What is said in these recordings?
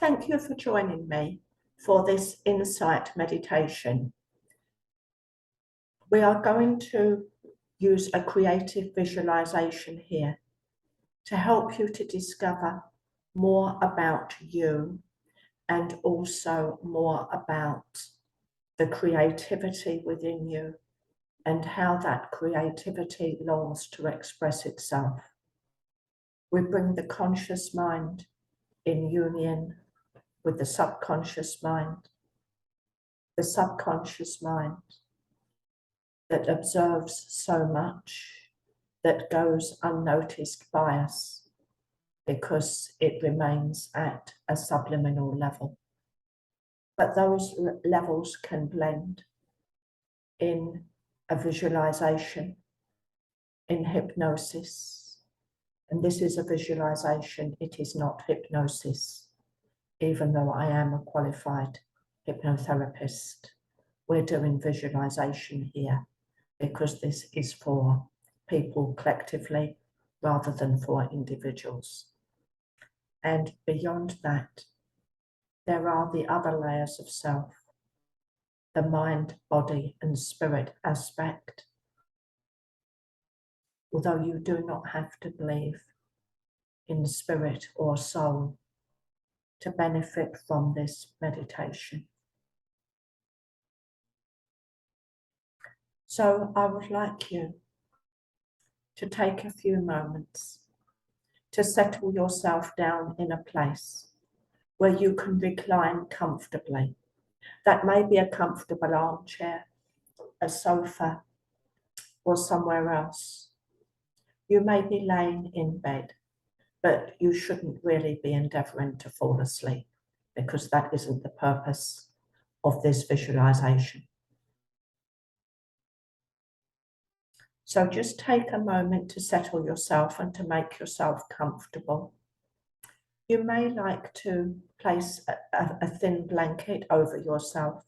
Thank you for joining me for this insight meditation. We are going to use a creative visualization here to help you to discover more about you and also more about the creativity within you and how that creativity longs to express itself. We bring the conscious mind in union with the subconscious mind that observes so much that goes unnoticed by us because it remains at a subliminal level. But those levels can blend in a visualization, in hypnosis. And this is a visualization, it is not hypnosis, even though I am a qualified hypnotherapist. We're doing visualization here because this is for people collectively rather than for individuals. And beyond that, there are the other layers of self, the mind, body, and spirit aspect. Although you do not have to believe in spirit or soul to benefit from this meditation. So I would like you to take a few moments to settle yourself down in a place where you can recline comfortably. That may be a comfortable armchair, a sofa, or somewhere else. You may be laying in bed, but you shouldn't really be endeavoring to fall asleep because that isn't the purpose of this visualization. So just take a moment to settle yourself and to make yourself comfortable. You may like to place a thin blanket over yourself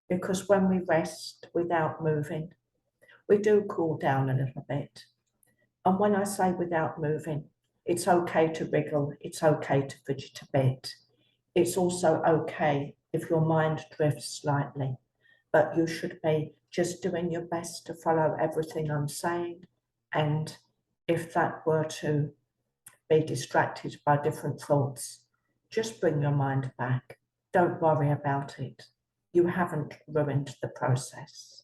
because when we rest without moving, we do cool down a little bit. And when I say without moving, it's okay to wriggle, it's okay to fidget a bit. It's also okay if your mind drifts slightly, but you should be just doing your best to follow everything I'm saying. And if that were to be distracted by different thoughts, just bring your mind back. Don't worry about it. You haven't ruined the process.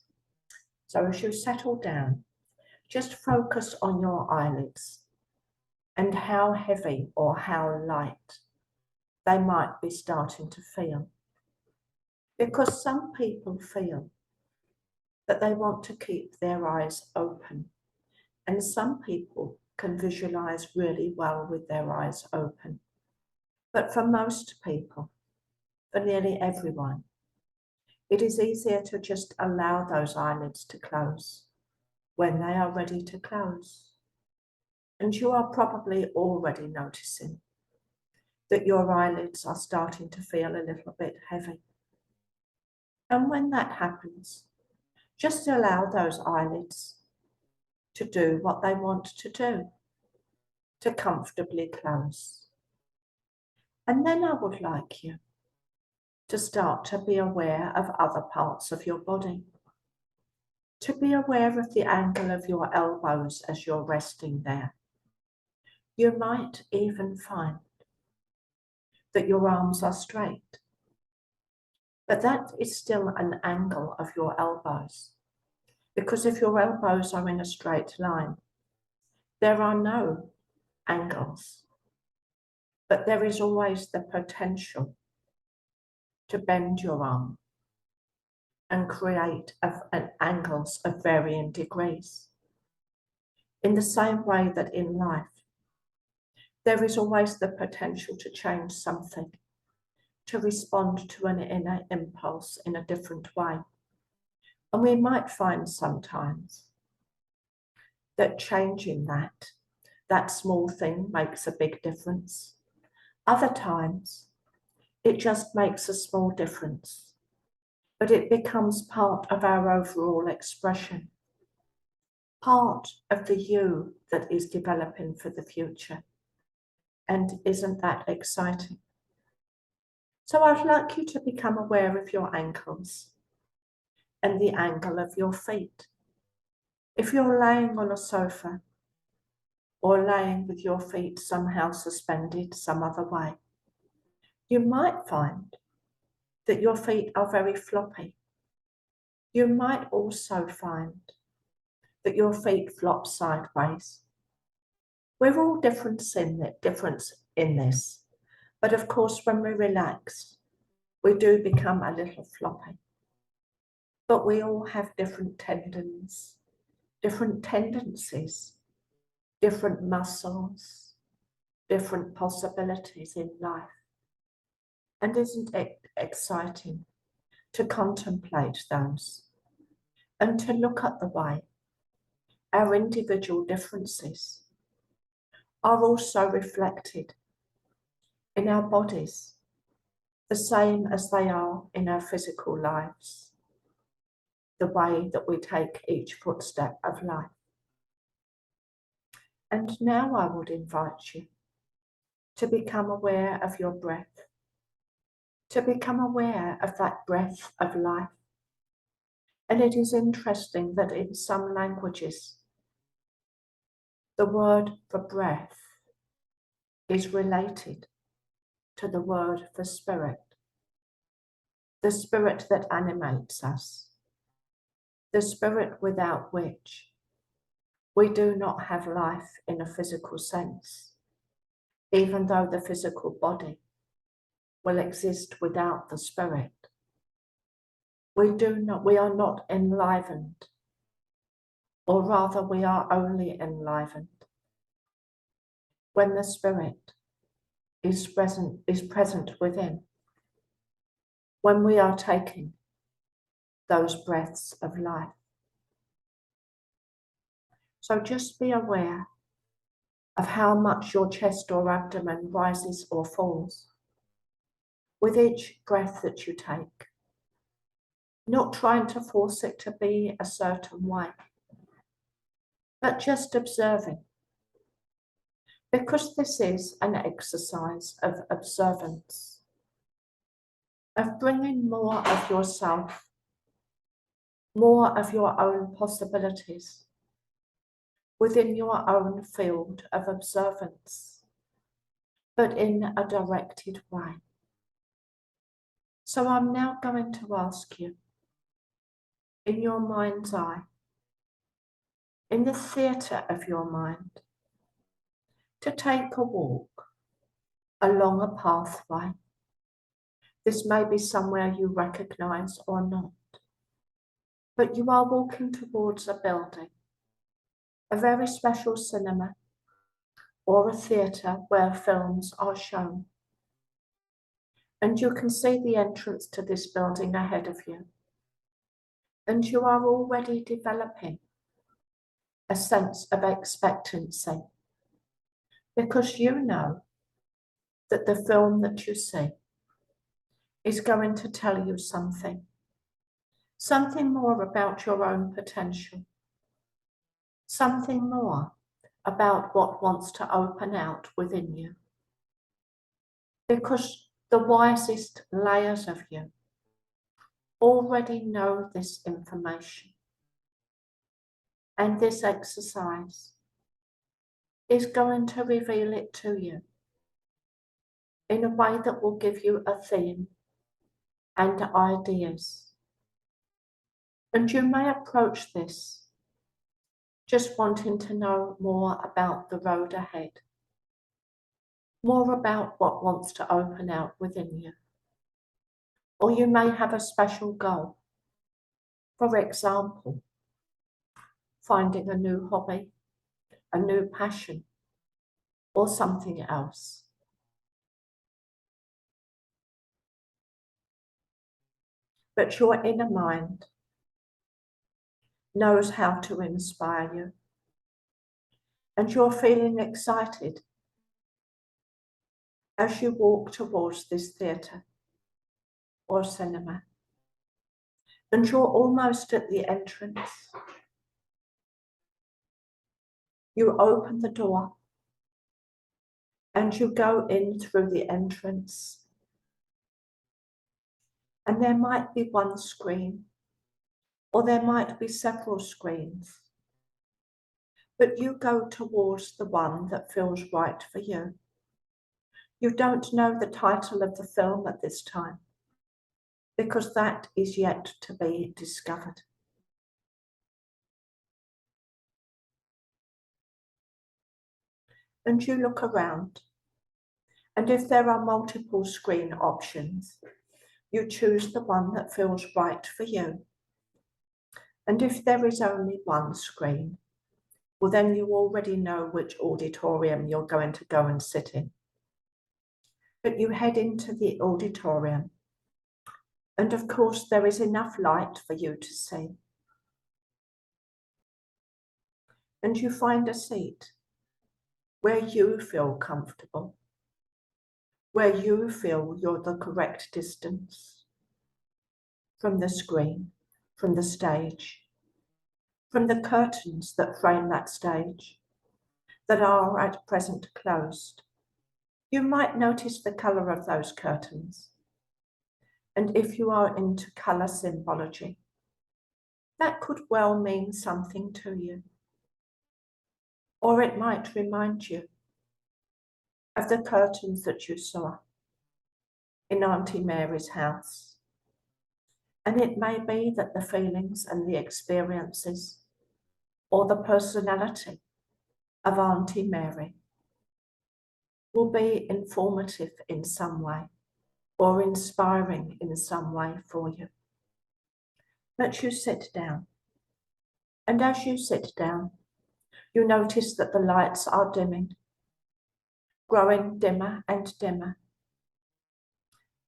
So as you settle down, just focus on your eyelids and how heavy or how light they might be starting to feel. Because some people feel that they want to keep their eyes open, and some people can visualize really well with their eyes open. But for most people, for nearly everyone, it is easier to just allow those eyelids to close when they are ready to close. And you are probably already noticing that your eyelids are starting to feel a little bit heavy. And when that happens, just allow those eyelids to do what they want to do, to comfortably close. And then I would like you to start to be aware of other parts of your body, to be aware of the angle of your elbows as you're resting there. You might even find that your arms are straight, but that is still an angle of your elbows, because if your elbows are in a straight line, there are no angles, but there is always the potential to bend your arm and create angles of varying degrees. In the same way that in life, there is always the potential to change something, to respond to an inner impulse in a different way. And we might find sometimes that changing that small thing makes a big difference. Other times, it just makes a small difference, but it becomes part of our overall expression, part of the you that is developing for the future. And isn't that exciting? So I'd like you to become aware of your ankles and the angle of your feet. If you're laying on a sofa or laying with your feet somehow suspended some other way, you might find that your feet are very floppy. You might also find that your feet flop sideways. We're all different in this, but of course when we relax, we do become a little floppy. But we all have different tendons, different tendencies, different muscles, different possibilities in life. And isn't it exciting to contemplate those and to look at the way our individual differences are also reflected in our bodies, the same as they are in our physical lives, the way that we take each footstep of life. And now I would invite you to become aware of your breath, to become aware of that breath of life. And it is interesting that in some languages, the word for breath is related to the word for spirit, the spirit that animates us, the spirit without which we do not have life in a physical sense, even though the physical body will exist without the spirit. We are not enlivened, or rather we are only enlivened when the spirit is present within, when we are taking those breaths of life. So just be aware of how much your chest or abdomen rises or falls with each breath that you take, not trying to force it to be a certain way, but just observing, because this is an exercise of observance, of bringing more of yourself, more of your own possibilities within your own field of observance, but in a directed way. So I'm now going to ask you, in your mind's eye, in the theatre of your mind, to take a walk along a pathway. This may be somewhere you recognise or not, but you are walking towards a building, a very special cinema or a theatre where films are shown. And you can see the entrance to this building ahead of you. And you are already developing a sense of expectancy, because you know that the film that you see is going to tell you something more about your own potential, something more about what wants to open out within you. Because the wisest layers of you already know this information. And this exercise is going to reveal it to you in a way that will give you a theme and ideas. And you may approach this just wanting to know more about the road ahead, more about what wants to open out within you. Or you may have a special goal. For example, finding a new hobby, a new passion, or something else. But your inner mind knows how to inspire you, and you're feeling excited as you walk towards this theatre or cinema, and you're almost at the entrance. You open the door and you go in through the entrance, And there might be one screen, or there might be several screens, but you go towards the one that feels right for you. You don't know the title of the film at this time, because that is yet to be discovered. And you look around, and if there are multiple screen options, you choose the one that feels right for you. And if there is only one screen, well, then you already know which auditorium you're going to go and sit in. But you head into the auditorium, and of course there is enough light for you to see. And you find a seat where you feel comfortable, where you feel you're the correct distance from the screen, from the stage, from the curtains that frame that stage, that are at present closed. You might notice the colour of those curtains. And if you are into colour symbology, that could well mean something to you. Or it might remind you of the curtains that you saw in Auntie Mary's house. And it may be that the feelings and the experiences or the personality of Auntie Mary will be informative in some way or inspiring in some way for you. But you sit down, and as you sit down, you notice that the lights are dimming, growing dimmer and dimmer,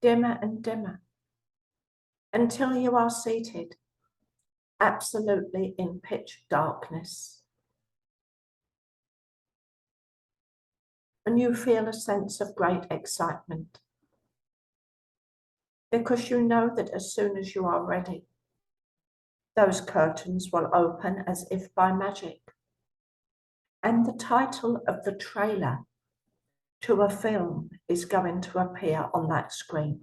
dimmer and dimmer, until you are seated absolutely in pitch darkness. And you feel a sense of great excitement, because you know that as soon as you are ready, those curtains will open as if by magic. And the title of the trailer to a film is going to appear on that screen.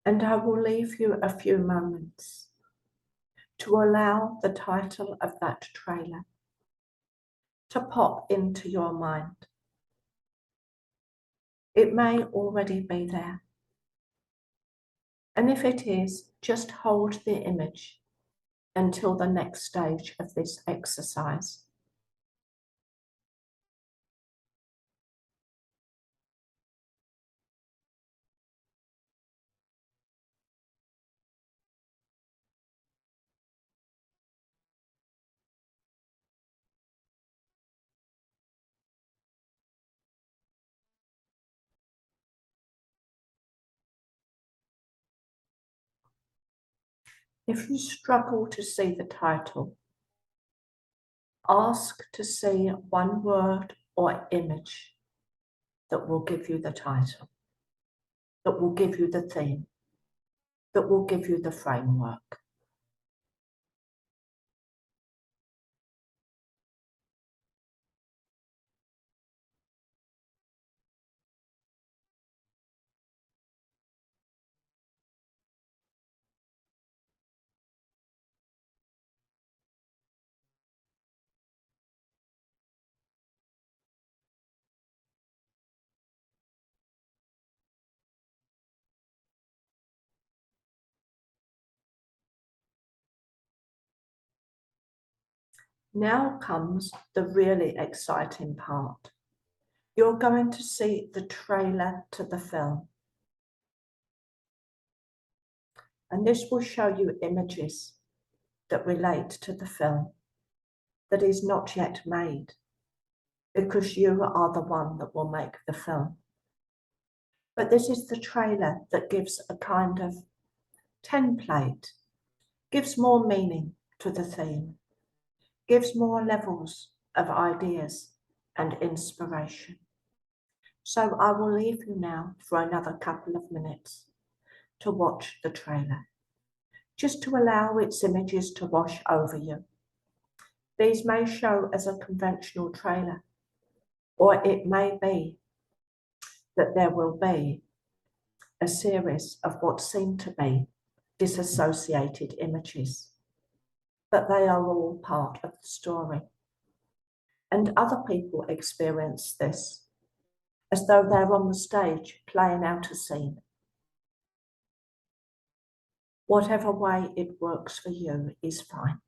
And I will leave you a few moments to allow the title of that trailer to pop into your mind. It may already be there. And if it is, just hold the image until the next stage of this exercise. If you struggle to see the title, ask to see one word or image that will give you the title, that will give you the theme, that will give you the framework. Now comes the really exciting part. You're going to see the trailer to the film. And this will show you images that relate to the film that is not yet made, because you are the one that will make the film. But this is the trailer that gives a kind of template, gives more meaning to the theme, gives more levels of ideas and inspiration. So I will leave you now for another couple of minutes to watch the trailer, just to allow its images to wash over you. These may show as a conventional trailer, or it may be that there will be a series of what seem to be disassociated images, but they are all part of the story. And other people experience this as though they're on the stage playing out a scene. Whatever way it works for you is fine.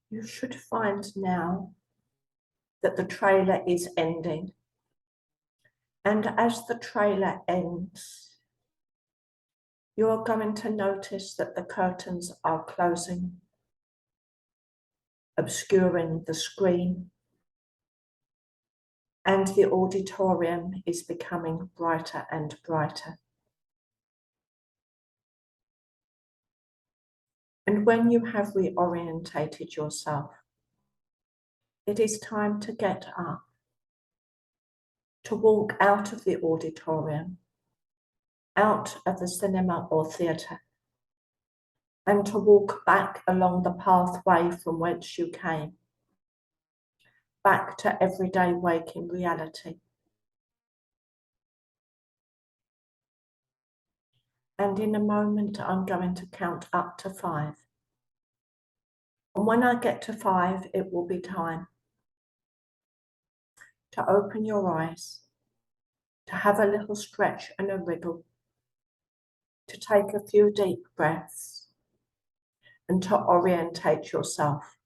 You should find now that the trailer is ending. And as the trailer ends, you're going to notice that the curtains are closing, obscuring the screen, and the auditorium is becoming brighter and brighter. And when you have reorientated yourself, it is time to get up, to walk out of the auditorium, out of the cinema or theatre, and to walk back along the pathway from whence you came, back to everyday waking reality. And in a moment, I'm going to count up to 5. And when I get to 5, it will be time to open your eyes, to have a little stretch and a wriggle, to take a few deep breaths, and to orientate yourself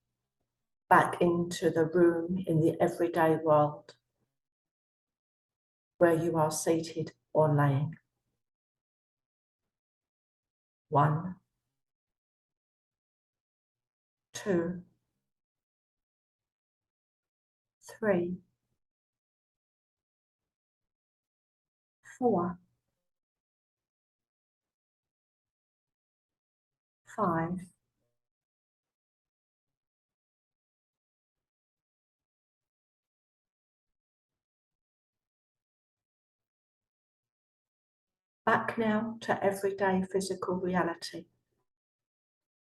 back into the room in the everyday world where you are seated or laying. 1, 2, 3, 4, 5, 'Back now to everyday physical reality.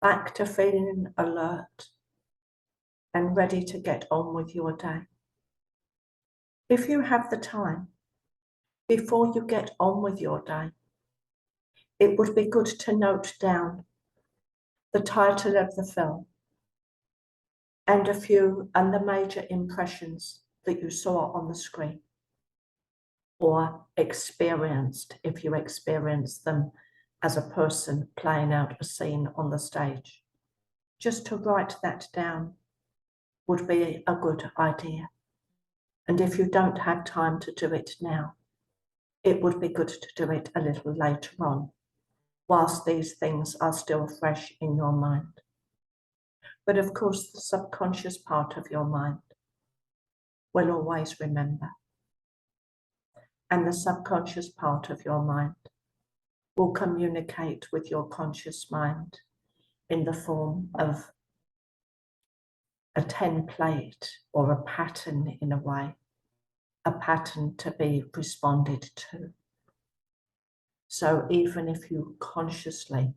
Back to feeling alert and ready to get on with your day. If you have the time, before you get on with your day, it would be good to note down the title of the film and the major impressions that you saw on the screen or experienced, if you experienced them as a person playing out a scene on the stage. Just to write that down would be a good idea. And if you don't have time to do it now, it would be good to do it a little later on, whilst these things are still fresh in your mind. But of course, the subconscious part of your mind will always remember. And the subconscious part of your mind will communicate with your conscious mind in the form of a template or a pattern in a way, a pattern to be responded to. So even if you consciously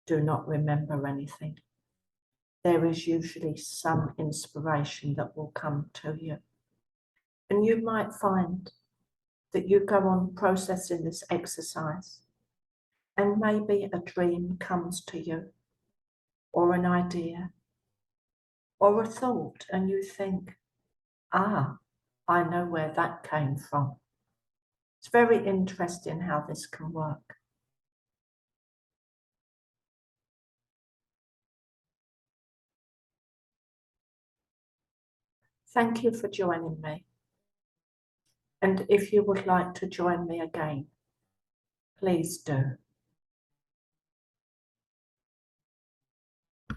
do not remember anything, there is usually some inspiration that will come to you. And you might find that you go on processing this exercise, and maybe a dream comes to you, or an idea, or a thought, and you think, ah, I know where that came from. It's very interesting how this can work. Thank you for joining me. And if you would like to join me again, please do.